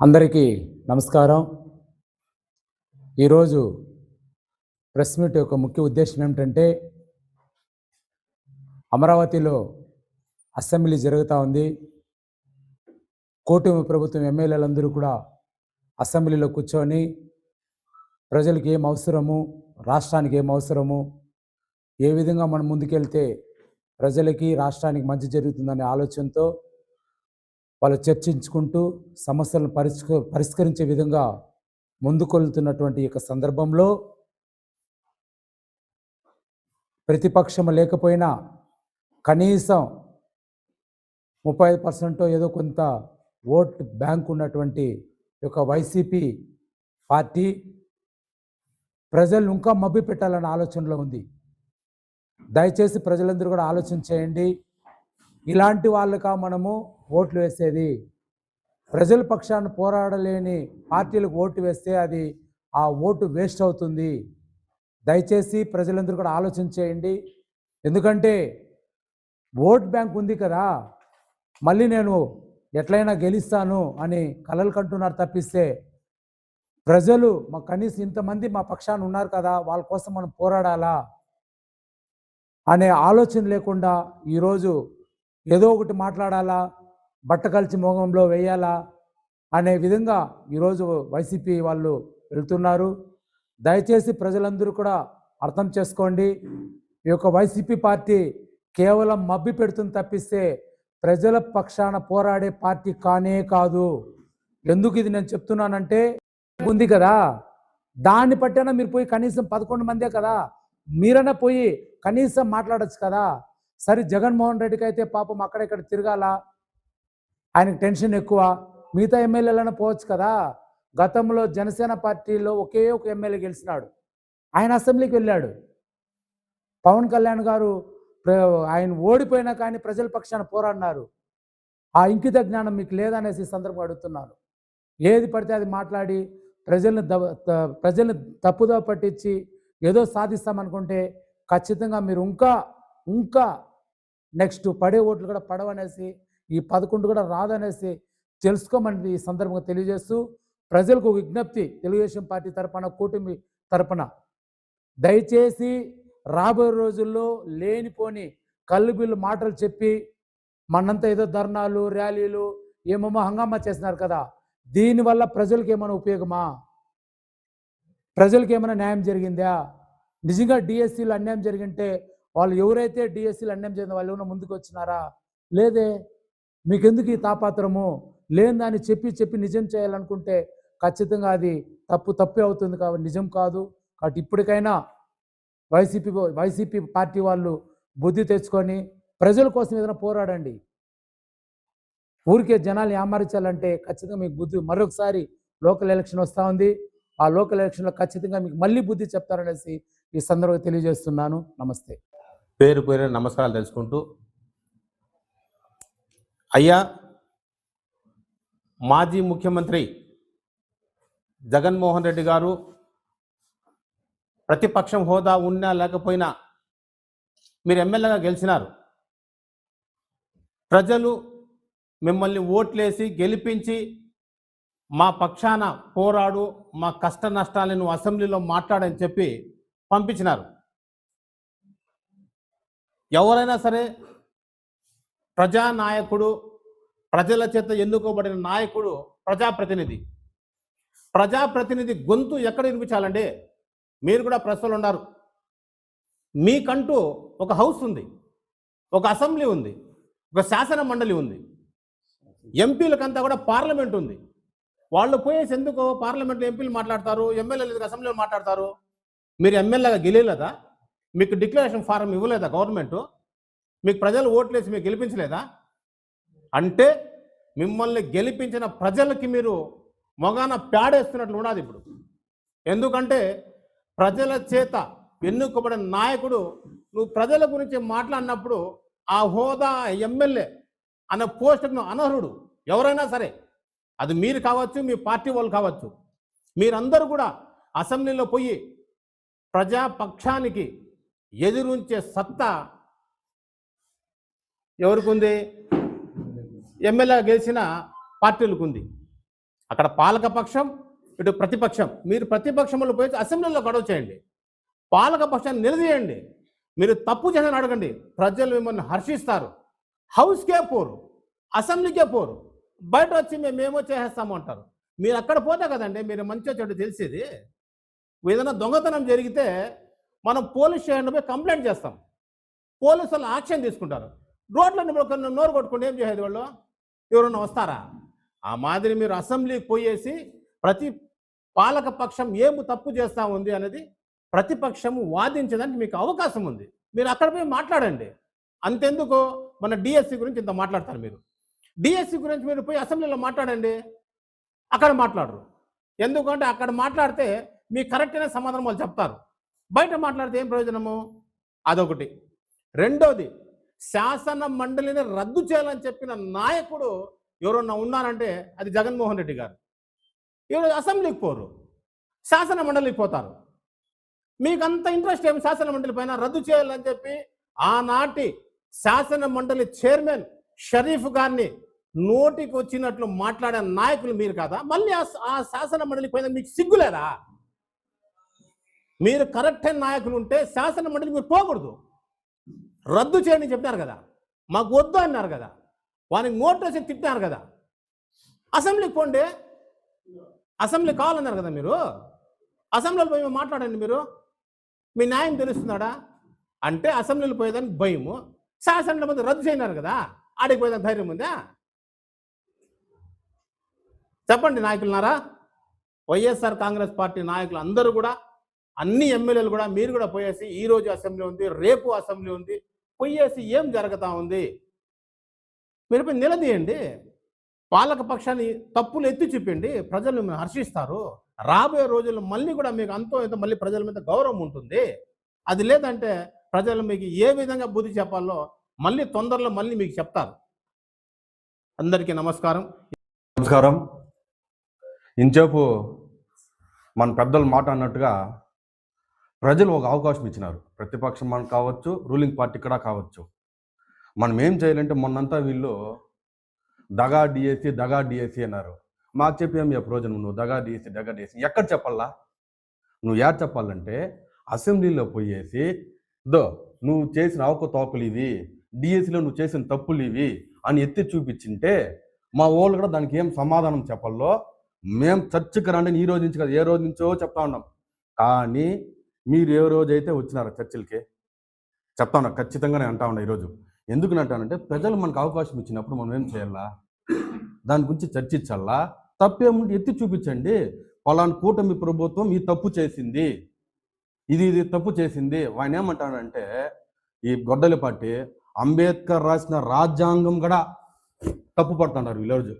అందరికీ నమస్కారం. ఈరోజు ప్రెస్ మీట్ యొక్క ముఖ్య ఉద్దేశం ఏమిటంటే, అమరావతిలో అసెంబ్లీ జరుగుతూ ఉంది. కూటమి ప్రభుత్వం ఎమ్మెల్యేలందరూ కూడా అసెంబ్లీలో కూర్చొని ప్రజలకు ఏం అవసరము, రాష్ట్రానికి ఏం అవసరము, ఏ విధంగా మనం ముందుకెళ్తే ప్రజలకి రాష్ట్రానికి మంచి జరుగుతుందనే ఆలోచనతో వాళ్ళు చర్చించుకుంటూ సమస్యలను పరిష్కరించే విధంగా ముందుకెళ్తున్నటువంటి యొక్క సందర్భంలో ప్రతిపక్షం లేకపోయినా కనీసం 35% ఏదో కొంత ఓట్ బ్యాంక్ ఉన్నటువంటి యొక్క వైసీపీ పార్టీ ప్రజలు ఇంకా మభ్య పెట్టాలన్న ఆలోచనలో ఉంది. దయచేసి ప్రజలందరూ కూడా ఆలోచన చేయండి. ఇలాంటి వాళ్ళకా మనము ఓట్లు వేసేది? ప్రజల పక్షాన్ని పోరాడలేని పార్టీలకు ఓటు వేస్తే అది ఆ ఓటు వేస్ట్ అవుతుంది. దయచేసి ప్రజలందరూ కూడా ఆలోచన చేయండి. ఎందుకంటే ఓట్ బ్యాంక్ ఉంది కదా, మళ్ళీ నేను ఎట్లయినా గెలుస్తాను అని కలలు కంటున్నారు తప్పిస్తే ప్రజలు కనీసం ఇంతమంది మా పక్షాన ఉన్నారు కదా, వాళ్ళ కోసం మనం పోరాడాలా అనే ఆలోచన లేకుండా ఈరోజు ఏదో ఒకటి మాట్లాడాలా, బట్టకల్చి మోగంలో వేయాలా అనే విధంగా ఈరోజు వైసీపీ వాళ్ళు వెళ్తున్నారు. దయచేసి ప్రజలందరూ కూడా అర్థం చేసుకోండి. ఈ యొక్క వైసీపీ పార్టీ కేవలం మభ్య పెడుతుంది తప్పిస్తే ప్రజల పక్షాన పోరాడే పార్టీ కానే కాదు. ఎందుకు ఇది నేను చెప్తున్నానంటే, ఉంది కదా, దాన్ని పట్టైనా మీరు పోయి కనీసం 11 మందే కదా, మీరైనా పోయి కనీసం మాట్లాడచ్చు కదా. సరే, జగన్మోహన్ రెడ్డికి అయితే పాపం అక్కడెక్కడ తిరగాల, ఆయనకు టెన్షన్ ఎక్కువ. మిగతా ఎమ్మెల్యేలైనా పోవచ్చు కదా. గతంలో జనసేన పార్టీలో ఒకే ఒక ఎమ్మెల్యే గెలిచినాడు, ఆయన అసెంబ్లీకి వెళ్ళాడు. పవన్ కళ్యాణ్ గారు ఆయన ఓడిపోయినా కానీ ప్రజల పక్షాన పోరాడినారు. ఆ ఇంకిత జ్ఞానం మీకు లేదనేసి ఈ సందర్భంగా అడుగుతున్నాను. ఏది పడితే అది మాట్లాడి ప్రజల్ని తప్పుదో పట్టించి ఏదో సాధిస్తామనుకుంటే ఖచ్చితంగా మీరు ఇంకా నెక్స్ట్ పడే ఓట్లు కూడా పడవనేసి, ఈ 11 కూడా రాదనేసి తెలుసుకోమని ఈ సందర్భంగా తెలియజేస్తూ, ప్రజలకు విజ్ఞప్తి, తెలుగుదేశం పార్టీ తరపున, కూటమి తరపున దయచేసి రాబోయే రోజుల్లో లేనిపోని కల్లుబిల్లు మాటలు చెప్పి మనంతా ఏదో ధర్నాలు, ర్యాలీలు ఏమేమో హంగామా చేస్తున్నారు కదా, దీనివల్ల ప్రజలకు ఏమైనా ఉపయోగమా? ప్రజలకు ఏమైనా న్యాయం జరిగిందా? నిజంగా డిఎస్సీలు అన్యాయం జరిగింటే వాళ్ళు ఎవరైతే డిఎస్సీలు అన్యాయం జరిగిందో వాళ్ళు ఏమైనా ముందుకు వచ్చినారా? లేదే. మీకెందుకు ఈ తాపాత్రము? లేని దాన్ని చెప్పి నిజం చేయాలనుకుంటే ఖచ్చితంగా అది తప్పే అవుతుంది. కాబట్టి నిజం కాదు. కాబట్టి ఇప్పటికైనా వైసీపీ పార్టీ వాళ్ళు బుద్ధి తెచ్చుకొని ప్రజల కోసం ఏదైనా పోరాడండి. ఊరికే జనాలు ఆమరించాలంటే ఖచ్చితంగా మీకు బుద్ధి, మరొకసారి లోకల్ ఎలక్షన్ వస్తూ ఉంది, ఆ లోకల్ ఎలక్షన్లో ఖచ్చితంగా మీకు మళ్ళీ బుద్ధి చెప్తారనేసి ఈ సందర్భంగా తెలియజేస్తున్నాను. నమస్తే. పేరు నమస్కారాలు తెలుసుకుంటూ, అయ్యా, మాజీ ముఖ్యమంత్రి జగన్మోహన్ రెడ్డి గారు ప్రతిపక్షం హోదా ఉన్నా లేకపోయినా మీరు ఎమ్మెల్యేగా గెలిచినారు. ప్రజలు మిమ్మల్ని ఓట్లేసి గెలిపించి మా పక్షాన పోరాడు, మా కష్ట నష్టాలను నువ్వు అసెంబ్లీలో మాట్లాడని చెప్పి పంపించినారు. ఎవరైనా సరే ప్రజానాయకుడు, ప్రజల చేత ఎన్నుకోబడిన నాయకుడు ప్రజాప్రతినిధి. ప్రజాప్రతినిధి గొంతు ఎక్కడ వినిపించాలండి? మీరు కూడా ప్రశ్నలు ఉన్నారు. మీకంటూ ఒక హౌస్ ఉంది, ఒక అసెంబ్లీ ఉంది, ఒక శాసన మండలి ఉంది, ఎంపీలకంతా కూడా పార్లమెంట్ ఉంది. వాళ్ళు పోయేసి ఎందుకు పార్లమెంట్లో ఎంపీలు మాట్లాడతారు, ఎమ్మెల్యేలు అసెంబ్లీలో మాట్లాడతారు? మీరు ఎమ్మెల్యేగా గెలియలేదా? మీకు డిక్లరేషన్ ఫారం ఇవ్వలేదా గవర్నమెంటు? మీకు ప్రజలు ఓట్లేసి మీకు గెలిపించలేదా? అంటే మిమ్మల్ని గెలిపించిన ప్రజలకి మీరు మొగాన పేడేస్తున్నట్లు ఉన్నది ఇప్పుడు. ఎందుకంటే ప్రజల చేత ఎన్నుకోబడిన నాయకుడు నువ్వు ప్రజల గురించి మాట్లాడినప్పుడు ఆ హోదా, ఎమ్మెల్యే అన్న పోస్టును అనర్హుడు. ఎవరైనా సరే, అది మీరు కావచ్చు, మీ పార్టీ వాళ్ళు కావచ్చు, మీరందరూ కూడా అసెంబ్లీలో పోయి ప్రజాపక్షానికి ఎదురుంచే సత్తా ఎవరికి ఉంది? ఎమ్మెల్యే గెలిచిన పార్టీలకు ఉంది. అక్కడ పాలకపక్షం, ఇటు ప్రతిపక్షం. మీరు ప్రతిపక్షంలో పోయి అసెంబ్లీలో గొడవ చేయండి, పాలకపక్షాన్ని నిలదీయండి. మీరు తప్పు చేసిన అడగండి, ప్రజలు మిమ్మల్ని హర్షిస్తారు. హౌస్కే పోరు, అసెంబ్లీకే పోరు, బయట వచ్చి మేమేమో చేసేస్తాము అంటారు. మీరు అక్కడ పోతే కదండి మీరు మంచిగా చెడు తెలిసేది. ఏదైనా దొంగతనం జరిగితే మనం పోలీస్ స్టేషన్ పోయి కంప్లైంట్ చేస్తాం, పోలీసులు యాక్షన్ తీసుకుంటారు. రోడ్లను నోరు కొట్టుకుంటే ఏం చేసేది వాళ్ళు? ఎవరన్నా వస్తారా? ఆ మాదిరి మీరు అసెంబ్లీకి పోయేసి ప్రతి పాలక పక్షం ఏమి తప్పు చేస్తూ ఉంది అనేది ప్రతిపక్షము వాదించడానికి మీకు అవకాశం ఉంది. మీరు అక్కడ పోయి మాట్లాడండి. అంతెందుకు మన డిఎస్సి గురించి ఇంత మాట్లాడతారు మీరు. డిఎస్సి గురించి మీరు పోయి అసెంబ్లీలో మాట్లాడండి, అక్కడ మాట్లాడరు. ఎందుకంటే అక్కడ మాట్లాడితే మీకు కరెక్ట్ అయిన సమాధానం వాళ్ళు చెప్తారు, బయట మాట్లాడితే ఏం ప్రయోజనము? అదొకటి. రెండోది, శాసన మండలిని రద్దు చేయాలని చెప్పిన నాయకుడు ఎవరన్నా ఉన్నారంటే అది జగన్మోహన్ రెడ్డి గారు. ఈరోజు అసెంబ్లీకి పోరు, శాసన మండలికి పోతారు. మీకు అంత ఇంట్రెస్ట్ ఏమి శాసన మండలి పైన రద్దు చేయాలని చెప్పి ఆనాటి శాసన మండలి చైర్మన్ షరీఫ్ గారిని నోటికి వచ్చినట్లు మాట్లాడే నాయకులు మీరు కాదా? మళ్ళీ ఆ శాసన మండలి పైన మీకు సిగ్గులేదా? మీరు కరెక్ట్ అయిన నాయకులు ఉంటే శాసన మండలి మీరు పోకూడదు, రద్దు చేయండి చెప్పినారు కదా, మాకు వద్దు అన్నారు కదా, వానికి నోటీస్ తిట్టినారు కదా. అసెంబ్లీకి పోండి, అసెంబ్లీ కావాలన్నారు కదా మీరు, అసెంబ్లీలో పోయి మాట్లాడండి. మీరు మీ న్యాయం తెలుస్తున్నాడా అంటే అసెంబ్లీలో పోయేదానికి భయము, శాసన మండలి రద్దు చేయనారు కదా, ఆడికి పోయేదానికి ధైర్యం ఉందా? చెప్పండి నాయకులున్నారా? వైఎస్ఆర్ కాంగ్రెస్ పార్టీ నాయకులు అందరూ కూడా, అన్ని ఎమ్మెల్యేలు కూడా, మీరు కూడా పోయేసి ఈరోజు అసెంబ్లీ ఉంది, రేపు అసెంబ్లీ ఉంది, పోయేసి ఏం జరుగుతూ ఉంది మీరు పోయి నిలదీయండి. పాలక పక్షాన్ని తప్పులు ఎత్తి చూపిండి, ప్రజలు మిమ్మల్ని హర్షిస్తారు. రాబోయే రోజుల్లో మళ్ళీ కూడా మీకు అంతో ఇంత మళ్ళీ ప్రజల మీద గౌరవం ఉంటుంది. అది లేదంటే ప్రజలు మీకు ఏ విధంగా బుద్ధి చెప్పాలో మళ్ళీ తొందరలో మళ్ళీ మీకు చెప్తారు. అందరికీ నమస్కారం. నమస్కారం. ఇంచేపు మన పెద్దలు మాట అన్నట్టుగా ప్రజలు ఒక అవకాశం ఇచ్చినారు. ప్రతిపక్షం మనకు కావచ్చు, రూలింగ్ పార్టీ కూడా కావచ్చు. మనం ఏం చేయాలంటే మొన్నంతా వీళ్ళు దగా డిఎస్సి అన్నారు. మాకు చెప్పి ఏం ప్రయోజనం? నువ్వు దగా డిఎస్సి ఎక్కడ చెప్పాలా? నువ్వు ఏడ చెప్పాలంటే అసెంబ్లీలో పోయేసి నువ్వు చేసిన అవకతవకలు ఇవి, డిఎస్సిలో నువ్వు చేసిన తప్పులు ఇవి అని ఎత్తి చూపించింటే మా వాళ్ళు కూడా దానికి ఏం సమాధానం చెప్పాలో మేము చర్చకు రండి. ఈ రోజు నుంచి కదా, ఏ రోజు నుంచో చెప్తా ఉన్నాం. కానీ మీరు ఏ రోజైతే వచ్చినారో చర్చలకి చెప్తా ఉన్నా, ఖచ్చితంగా నేను అంటా ఉన్నా. ఈరోజు ఎందుకు అంటానంటే ప్రజలు మనకు అవకాశం ఇచ్చినప్పుడు మనం ఏం చేయాలా, దాని గురించి చర్చించాలా. తప్పేముంటే ఎత్తి చూపించండి. పలానా కూటమి ప్రభుత్వం ఈ తప్పు చేసింది, ఇది తప్పు చేసింది. ఆయన ఏమంటాడంటే ఈ గొడ్డలి పార్టీ అంబేద్కర్ రాసిన రాజ్యాంగం కూడా తప్పు పడుతున్నారు ఈరోజు.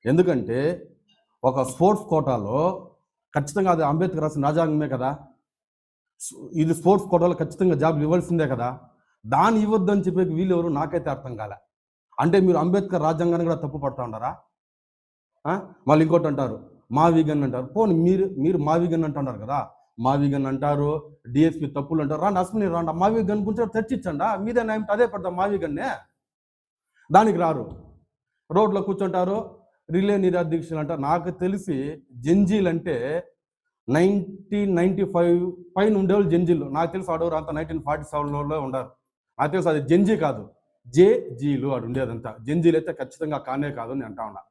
ఎందుకంటే ఒక స్పోర్ట్స్ కోటాలో ఖచ్చితంగా అది అంబేద్కర్ రాసిన రాజ్యాంగమే కదా, ఇది స్పోర్ట్స్ కోటాలో ఖచ్చితంగా జాబ్లు ఇవ్వాల్సిందే కదా. దాన్ని ఇవ్వద్దని చెప్పే వీళ్ళు ఎవరు నాకైతే అర్థం కాలే. అంటే మీరు అంబేద్కర్ రాజ్యాంగాన్ని కూడా తప్పు పడుతూ ఉన్నారా? మళ్ళీ ఇంకోటి అంటారు మావిగన్ అంటారు. పోనీ మీరు మావిగన్ అంటున్నారు కదా, మావిగన్ అంటారు, డిఎస్పీ తప్పులు అంటారు. రాండి అసెంబ్లీ రాండి, మావిగన్ గురించి చర్చించండి. మీదే న్యాయం అదే పెడతాం మావిగన్నే. దానికి రారు, రోడ్లో కూర్చుంటారు, రిలే నిరాదీక్షలు అంటారు. నాకు తెలిసి జంజీలు అంటే 1995 పైన ఉండేవాళ్ళు జంజీలు. నాకు తెలిసి ఆడవారు అంతా 1947లో ఉండారు. నాకు తెలుసు అది జంజీ కాదు, జేజీలు అటు ఉండేదంతా. జంజీలు అయితే ఖచ్చితంగా కానే కాదు అని అంటా ఉన్నా.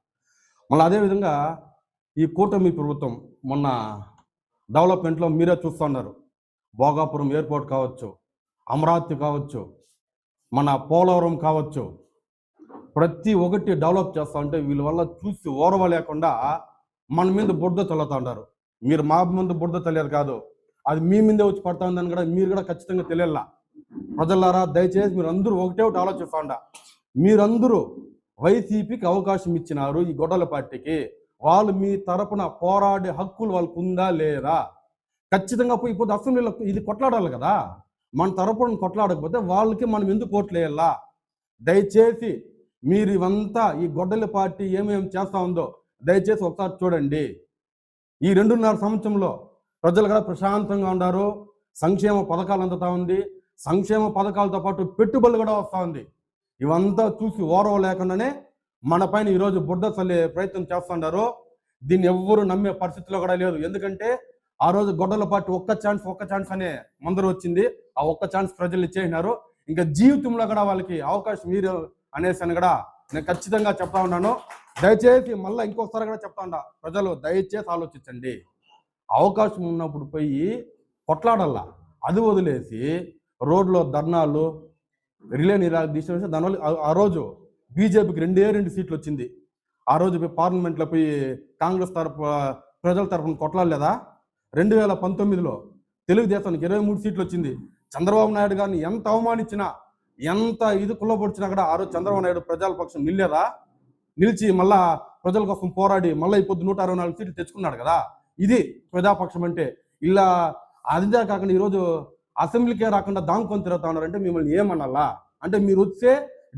మళ్ళీ అదేవిధంగా ఈ కూటమి ప్రభుత్వం మొన్న డెవలప్మెంట్లో మీరే చూస్తూ ఉన్నారు. భోగాపురం ఎయిర్పోర్ట్ కావచ్చు, అమరావతి కావచ్చు, మన పోలవరం కావచ్చు, ప్రతి ఒక్కటి డెవలప్ చేస్తూ ఉంటే వీళ్ళ వల్ల చూసి ఓర్వలేకుండా మన మీద బురద చల్లుతూ ఉంటారు. మీరు మా ముందు బురద తెలియదు కాదు, అది మీ మీదే వచ్చి పడతా ఉందని కూడా మీరు కూడా ఖచ్చితంగా తెలియాల. ప్రజలారా దయచేసి మీరు అందరూ ఒకటే ఒకటి ఆలోచిస్తూ ఉండ. మీరందరూ వైసీపీకి అవకాశం ఇచ్చినారు, ఈ గొడవల పార్టీకి. వాళ్ళు మీ తరపున పోరాడే హక్కులు వాళ్ళకు ఉందా లేదా? ఖచ్చితంగా పోయిపోతే అసెంబ్లీలో ఇది కొట్లాడాలి కదా. మన తరపున కొట్లాడకపోతే వాళ్ళకి మనం ఎందుకు ఓట్లు వేయాలా? దయచేసి మీరు ఇవంతా ఈ గొడ్డలి పార్టీ ఏమేమి చేస్తూ ఉందో దయచేసి ఒకసారి చూడండి. ఈ 2.5 సంవత్సరంలో ప్రజలు కూడా ప్రశాంతంగా ఉన్నారు, సంక్షేమ పథకాలు అందుతూ ఉంది, సంక్షేమ పథకాలతో పాటు పెట్టుబడులు కూడా వస్తూ ఉంది. ఇవంతా చూసి ఓరవ లేకుండానే మన పైన ఈరోజు బుడ్డ చల్లే ప్రయత్నం చేస్తున్నారు. దీన్ని ఎవ్వరు నమ్మే పరిస్థితిలో కూడా లేదు. ఎందుకంటే ఆ రోజు గొడ్డల పార్టీ ఒక్క ఛాన్స్ అనే ముందర వచ్చింది. ఆ ఒక్క ఛాన్స్ ప్రజలు ఇచ్చేసినారు. ఇంకా జీవితంలో కూడా వాళ్ళకి అవకాశం మీరు అనేసి అని కూడా నేను ఖచ్చితంగా చెప్తా ఉన్నాను. దయచేసి మళ్ళీ ఇంకోసారి కూడా చెప్తా ఉన్నా, ప్రజలు దయచేసి ఆలోచించండి. అవకాశం ఉన్నప్పుడు పోయి కొట్లాడల్లా, అది వదిలేసి రోడ్లో ధర్నాలు రిలే నిరాదీక్ష. దానివల్ల ఆ రోజు బీజేపీకి 2 సీట్లు వచ్చింది. ఆ రోజు పోయి పార్లమెంట్లో పోయి కాంగ్రెస్ ప్రజల తరఫున కొట్లాడలేదా? 2019లో తెలుగుదేశానికి 23 సీట్లు వచ్చింది. చంద్రబాబు నాయుడు గారిని ఎంత అవమానించినా, ఎంత ఇది కుల్లబొడిచినా కూడా ఆ రోజు చంద్రబాబు నాయుడు ప్రజల పక్షం నిల్లేదా? నిలిచి మళ్ళా ప్రజల కోసం పోరాడి మళ్ళీ ఈ పొద్దు 164 సీట్లు తెచ్చుకున్నాడు కదా. ఇది ప్రజాపక్షం అంటే. ఇలా అదిదే కాకుండా ఈరోజు అసెంబ్లీకే రాకుండా దాంకొని తిరుగుతా ఉన్నారంటే మిమ్మల్ని ఏమనాలా? అంటే మీరు వచ్చే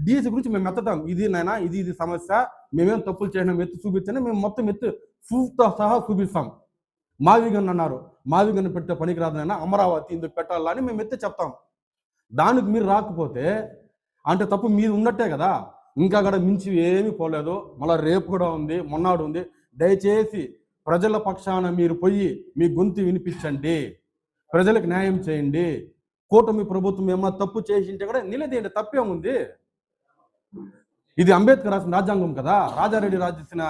డీసీ గురించి మేము ఎత్తటాం, ఇది నాయనా ఇది సమస్య, మేమేం తప్పులు చేయడం ఎత్తి చూపించండి, మేము మొత్తం ఎత్తి ప్రూఫ్తో సహా చూపిస్తాం. మావిగన్ అన్నారు, మావిగన్ పెట్టే పనికి రాదనైనా అమరావతి ఇందుకు పెట్టాలా అని మేము ఎత్తి చెప్తాం. దానికి మీరు రాకపోతే అంటే తప్పు మీరు ఉన్నట్టే కదా. ఇంకా కూడా మించి ఏమీ పోలేదు. మళ్ళీ రేపు కూడా ఉంది, మొన్నాడు ఉంది. దయచేసి ప్రజల పక్షాన మీరు పోయి మీ గొంతు వినిపించండి, ప్రజలకు న్యాయం చేయండి. కూటమి ప్రభుత్వం ఏమన్నా తప్పు చేసింటే కూడా నిలదీయండి, తప్పేముంది? ఇది అంబేద్కర్ రాసిన రాజ్యాంగం కదా, రాజారెడ్డి రాసిన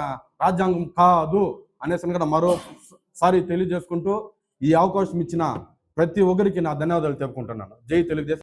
రాజ్యాంగం కాదు అనేసి కూడా మరోసారి తెలియజేసుకుంటూ ఈ అవకాశం ఇచ్చిన ప్రతి ఒక్కరికి నా ధన్యవాదాలు చెప్పుకుంటున్నాను. జై తెలుగుదేశం.